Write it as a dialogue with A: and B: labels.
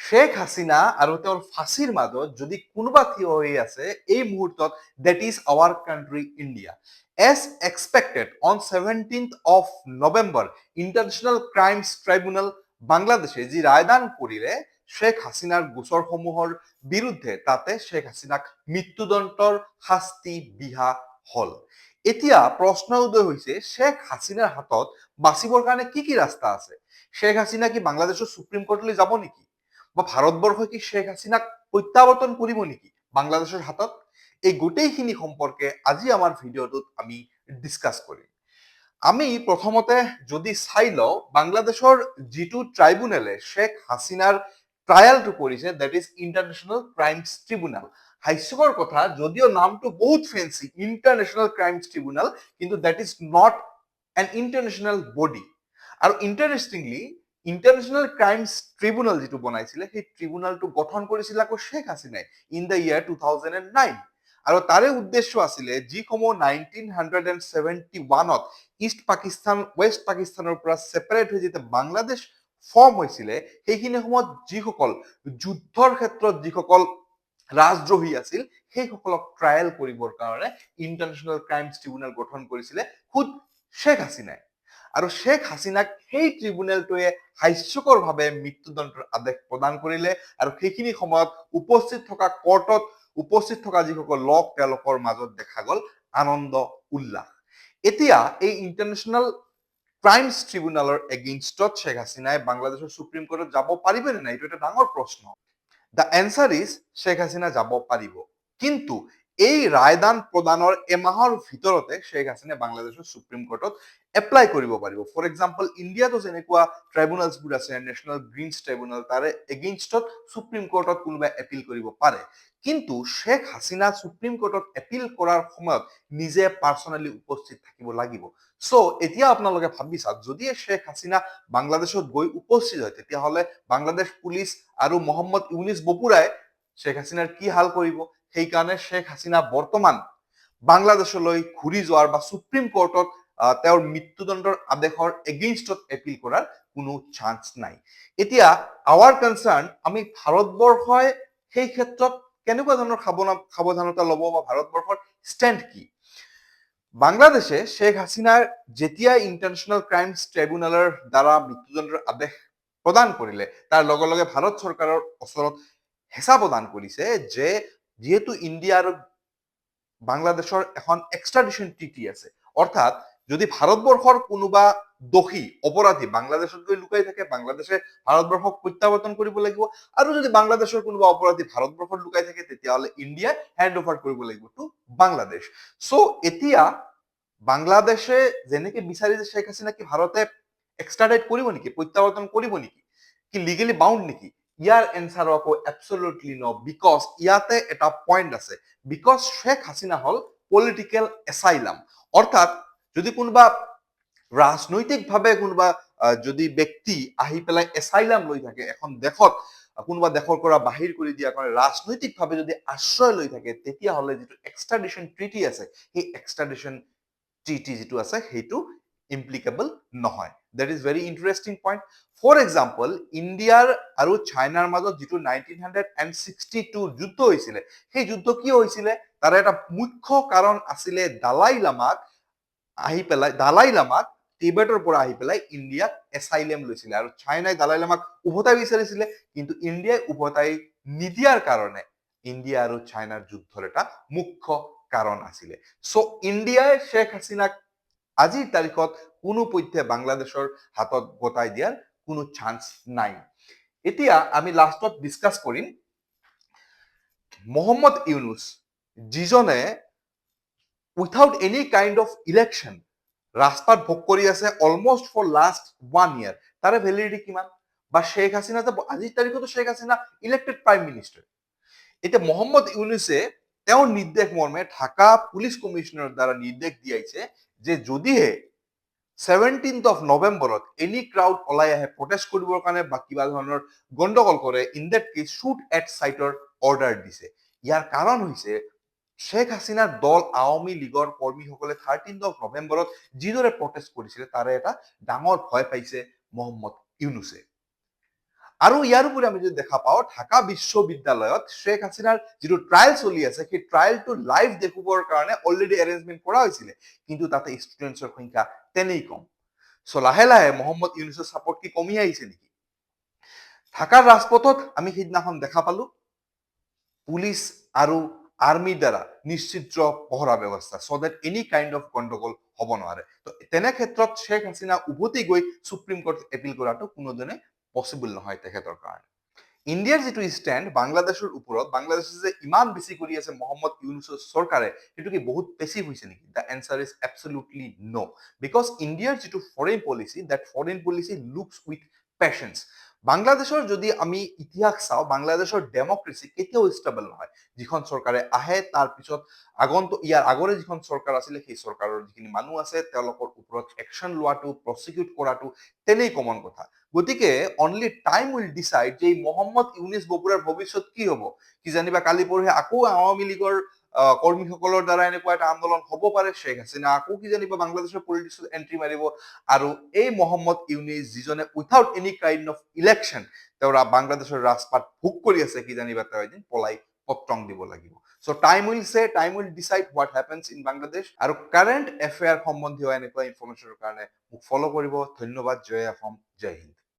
A: শেখ হাসিনা আৰু তেওঁৰ ফাঁচীৰ মাজত যদি কোনোবা থিয় হৈ আছে এই মুহূৰ্তত, that is our country India. As expected on 17th of November, international crimes tribunal বাংলাদেশে যি ৰায়দান কৰিলে শেখ হাসিনাৰ গোচৰসমূহৰ বিৰুদ্ধে, তাতে শেখ হাসিনাক মৃত্যুদণ্ডৰ শাস্তি বিহা হল। এতিয়া প্ৰশ্ন উদয় হৈছে, শেখ হাসিনাৰ হাতত বাচিবৰ কাৰণে কি কি ৰাস্তা আছে? শেখ হাসিনা কি বাংলাদেশৰ সুপ্ৰিম কোৰ্টলৈ যাব নেকি? বা ভাৰতবৰ্ষই কি শেখ হাসিনাক প্ৰত্যাৱৰ্তন কৰিব নেকি বাংলাদেশৰ হাতত? এই গোটেইখিনি সম্পৰ্কে আজি আমাৰ ভিডিঅ'টোত আমি ডিছকাছ কৰিম। আমি প্ৰথমতে যদি চাই লওঁ, বাংলাদেশৰ যিটো ট্ৰাইব্যুনেলে শেখ হাসিনাৰ ট্ৰায়েলটো কৰিছে, that is international crimes tribunal. হাস্যকৰ কথা, যদিও নামটো বহুত ফেন্সি, ইণ্টাৰনেশ্যনেল ক্ৰাইমছ ট্ৰিব্যুনেল, কিন্তু that is not an international body. আৰু ইণ্টাৰেষ্টিংলি, ইণ্টাৰনেশ্যনেল ক্ৰাইমছ ট্ৰিব্যুনেল যিটো বনাইছিলে, সেই ট্ৰিব্যুনেলটো গঠন কৰিছিল আকৌ শেখ হাসিনাই ইন দ্য ইয়াৰ 2009। আৰু তাৰে উদ্দেশ্য আছিলে যিসমূহ 1971ত ইষ্ট পাকিস্তান ৱেষ্ট পাকিস্তানৰ পৰা ছেপাৰেট হৈ যেতিয়া বাংলাদেশ ফৰ্ম হৈছিলে, সেইখিনি সময়ত যিসকল যুদ্ধৰ ক্ষেত্ৰত যিসকল ৰাজদ্ৰোহী আছিল, সেইসকলক ট্ৰায়েল কৰিবৰ কাৰণে ইণ্টাৰনেশ্যনেল ক্ৰাইমছ ট্ৰিব্যুনেল গঠন কৰিছিলে খুদ শেখ হাসিনাই। আৰু শেখ হাসিনাক সেই ট্ৰিব্যুনেলটোৱে হাস্যকৰভাৱে মৃত্যুদণ্ডৰ আদেশ প্ৰদান কৰিলে। আৰু সেইখিনি সময়ত উপস্থিত থকা কৰ্টত উপস্থিত থকা যিসকল লোক, তেওঁলোকৰ মাজত দেখা গ'ল আনন্দ উল্লাস। এতিয়া এই ইণ্টাৰনেশ্যনেল ক্ৰাইমছ ট্ৰিব্যুনেলৰ এগেইনষ্টত শেখ হাসিনাই বাংলাদেশৰ সুপ্ৰিম কোৰ্টত যাব পাৰিবনে নাই, এইটো এটা ডাঙৰ প্ৰশ্ন। The answer is, Sheikh Hasina যাব পাৰিব। কিন্তু এই ৰায়দান প্ৰদানৰ এমাহৰ ভিতৰতে শেখ হাসিনাই বাংলাদেশৰ সুপ্ৰিম কোৰ্টত এপ্লাই কৰিব পাৰিব। ফৰ এক্সাম্পল, ইণ্ডিয়াতো যেনেকুৱা ট্ৰাইব্যুনেলছবোৰ আছে, নেশ্যনেল গ্ৰীণছ ট্ৰাইব্যুনেল, তাৰে এগেইনষ্টত সুপ্ৰিম কোৰ্টত কোনোবাই এপিল কৰিব পাৰে। কিন্তু শেখ হাসিনা সুপ্ৰিম কোৰ্টত এপিল কৰাৰ সময়ত নিজে পাৰ্চনেলি উপস্থিত থাকিব লাগিব। চ' এতিয়া আপোনালোকে ভাবি চাওক, যদি শেখ হাসিনা বাংলাদেশত গৈ উপস্থিত হয়, তেতিয়াহ'লে বাংলাদেশ পুলিচ আৰু মহম্মদ ইউনিছ বপুৰাই শেখ হাসিনাৰ কি হাল কৰিব? সেইকাৰণে শেখ হাসিনা বৰ্তমান বাংলাদেশলৈ ঘূৰি যোৱাৰ বা সুপ্ৰিম কোৰ্টত তেওঁৰ মৃত্যুদণ্ডৰ আদেশৰ এগেইনষ্টত এপিল কৰাৰ কোনো চান্স নাই। এতিয়া আৱাৰ কনচাৰ্ণ, আমি ভাৰতবৰ্ষই সেই ক্ষেত্ৰত কেনেকুৱা ধৰণৰ সাৱধানতা ল'ব বা ভাৰতবৰ্ষৰ ষ্টেণ্ড কি? বাংলাদেশে শেখ হাসিনাৰ যেতিয়া ইণ্টাৰনেশ্যনেল ক্ৰাইমছ ট্ৰাইব্যুনেলৰ দ্বাৰা মৃত্যুদণ্ডৰ আদেশ প্ৰদান কৰিলে, তাৰ লগে লগে ভাৰত চৰকাৰৰ ওচৰত হেঁচা প্ৰদান কৰিছে যে যিহেতু ইণ্ডিয়া আৰু বাংলাদেশৰ এখন এক্সট্ৰাডিশ্যন ট্ৰিটি আছে, অৰ্থাৎ যদি ভাৰতবৰ্ষৰ কোনোবা দোষী অপৰাধী বাংলাদেশত গৈ লুকাই থাকে, বাংলাদেশে ভাৰতবৰ্ষক প্ৰত্যাৱৰ্তন কৰিব লাগিব। আৰু যদি বাংলাদেশৰ কোনোবা অপৰাধী ভাৰতবৰ্ষত লুকাই থাকে, তেতিয়াহ'লে ইণ্ডিয়াই হেণ্ড অভাৰ কৰিব লাগিব টু বাংলাদেশ। চ' এতিয়া বাংলাদেশে যেনেকে বিচাৰিছে শেখ হাসিনা কি ভাৰতে এক্সট্ৰাডাইট কৰিব নেকি, প্ৰত্যাৱৰ্তন কৰিব নেকি, কি লিগেলি বাউণ্ড নেকি? ইয়াৰ এনচাৰ আকৌ এবছলিউটলি ন, বিকজ ইয়াতে এটা পইণ্ট আছে। বিকজ শেখ হাসিনা হল পলিটিকেল এছাইলাম। অৰ্থাৎ যদি কোনোবা ৰাজনৈতিকভাৱে কোনোবা যদি ব্যক্তি আহি পেলাই এছাইলাম লৈ থাকে এখন দেশত, কোনোবা দেশৰ পৰা বাহিৰ কৰি দিয়াৰ কাৰণে ৰাজনৈতিকভাৱে যদি আশ্ৰয় লৈ থাকে, তেতিয়াহ'লে যিটো এক্সট্ৰাডিশ্যন ট্ৰিটি আছে, সেই এক্সট্ৰাডিশ্যন ট্ৰিটি যিটো আছে সেইটো ইমপ্লিকেবল নহয়। That is very interesting point. For example, ইণ্ডিয়াৰ আৰু চাইনাৰ মাজত যিটো 1962 যুদ্ধ হৈছিলে, সেই যুদ্ধ কিয় হৈছিলে? তাৰে এটা মুখ্য কাৰণ আছিলে দালাই লামাক টিবেটৰ পৰা আহি পেলাই ইণ্ডিয়াত এছাইলেম লৈছিলে। আৰু চাইনাই দালাই লামাক উভতাই বিচাৰিছিলে, কিন্তু ইণ্ডিয়াই উভতাই নিদিয়াৰ কাৰণে ইণ্ডিয়া আৰু চাইনাৰ যুদ্ধৰ এটা মুখ্য কাৰণ আছিলে। চ' ইণ্ডিয়াই শেখ হাসিনাক আজিৰ তাৰিখত কোনো পধ্যে বাংলাদেশৰ হাতত গতাই দিয়াৰ কোনো চান্স নাই। এতিয়া আমি লাষ্টত ডিছকাছ কৰিম মহম্মদ ইউনুছ, যিজনে without any kind of election ৰাজপাট ভোগ কৰি আছে অলমষ্ট ফৰ লাষ্ট 1 year। তাৰে ভেলিডিটি কিমান? বা শেখ হাসিনা যে আজিৰ তাৰিখতো Sheikh Hasina elected prime minister. এতিয়া মহম্মদ ইউনুছে তেওঁৰ নিৰ্দেশ মৰ্মে ঢাকা পুলিচ কমিশনাৰৰ দ্বাৰা নিৰ্দেশ দিয়াইছে যে যদিহে 17th of November any crowd ওলাই আহে প্ৰটেষ্ট কৰিবৰ কাৰণে বা কিবা ধৰণৰ গণ্ডগোল কৰে, in that case shoot at চাইটৰ অৰ্ডাৰ দিছে। ইয়াৰ কাৰণ হৈছে শেখ হাসিনাৰ দল আওয়ামী লীগৰ কৰ্মীসকলে 13th of November যিদৰে প্ৰটেষ্ট কৰিছিলে, তাৰে এটা ডাঙৰ ভয় পাইছে মহম্মদ ইউনুছে। আৰু ইয়াৰ উপৰি আমি যদি দেখা পাওঁ ঢাকা বিশ্ববিদ্যালয়ত শ্বেখ হাছিনাৰ যিটো ট্ৰায়েল চলি আছে সেই ট্ৰায়েলটো লাইভ দেখুৱাৰ কাৰণে অলৰেডি এৰেঞ্জমেণ্ট কৰা হৈছিলে, কিন্তু তাতে ষ্টুডেণ্টছৰ সংখ্যা তেনেই কম। চ' লাহে লাহে মহম্মদ ইউনুছৰ চাপৰ্ট কি কমি আহিছে নেকি? ঢাকাৰ ৰাজপথত আমি সিদিনাখন দেখা পালো পুলিচ আৰু আৰ্মিৰ দ্বাৰা নিশ্চিদ্ৰ পহৰা ব্যৱস্থা, চ' দেট এনি কাইণ্ড অফ গণ্ডগোল হ'ব নোৱাৰে। ত' তেনে ক্ষেত্ৰত শ্বেখ হাছিনা উভতি গৈ সুপ্ৰিম কোৰ্টত এপিল কৰাটো কোনোদিনে পচিবল নহয় তেখেতৰ কাৰণে। ইণ্ডিয়াৰ যিটো ষ্টেণ্ড বাংলাদেশৰ ওপৰত, বাংলাদেশে যে ইমান বেছি কৰি আছে মহম্মদ ইউনুছৰ চৰকাৰে, সেইটো কি বহুত বেছি হৈছে নেকি? The answer is absolutely no'. Because ইণ্ডিয়াৰ যিটো foreign policy, that foreign policy looks with patience. বাংলাদেশৰ যদি আমি ইতিহাস চাওঁ, বাংলাদেশৰ ডেমক্ৰেচি কেতিয়াও ষ্টেবল নহয়। যিখন চৰকাৰে আহে তাৰ পিছত ইয়াৰ আগৰে যিখন চৰকাৰ আছিলে সেই চৰকাৰৰ যিখিনি মানুহ আছে তেওঁলোকৰ ওপৰত একশ্যন লোৱাটো, প্ৰচিকিউট কৰাটো তেনেই কমন কথা। গতিকে অনলি টাইম উইল ডিচাইড যে মহম্মদ ইউনিছ বগুড়াৰ ভৱিষ্যত কি হ'ব। কি জানিবা কালি পৰহি আকৌ আওয়ামী লীগৰ কৰ্মীসকলৰ দ্বাৰা এনেকুৱা এটা আন্দোলন হ'ব পাৰে, শ্বেখ হাছিনা আকৌ কি জানিবা বাংলাদেশৰ পলিটিক্সত এন্ট্ৰি মাৰিব, আৰু এই মহম্মদ ইউনিছ যিজনে without any kind of election তেওঁ বাংলাদেশৰ ৰাজপাট ভোগ কৰি আছে, কি জানিবা তেওঁ এদিন পলাই পত্ৰং দিব লাগিব। চ' টাইম উইল চে, time will decide what happens in Bangladesh. আৰু কাৰেণ্ট এফেয়াৰ সম্বন্ধীয় এনেকুৱা ইনফৰমেশ্যনৰ কাৰণে মোক ফ'ল' কৰিব। ধন্যবাদ। জয় অসম, জয় হিন্দ।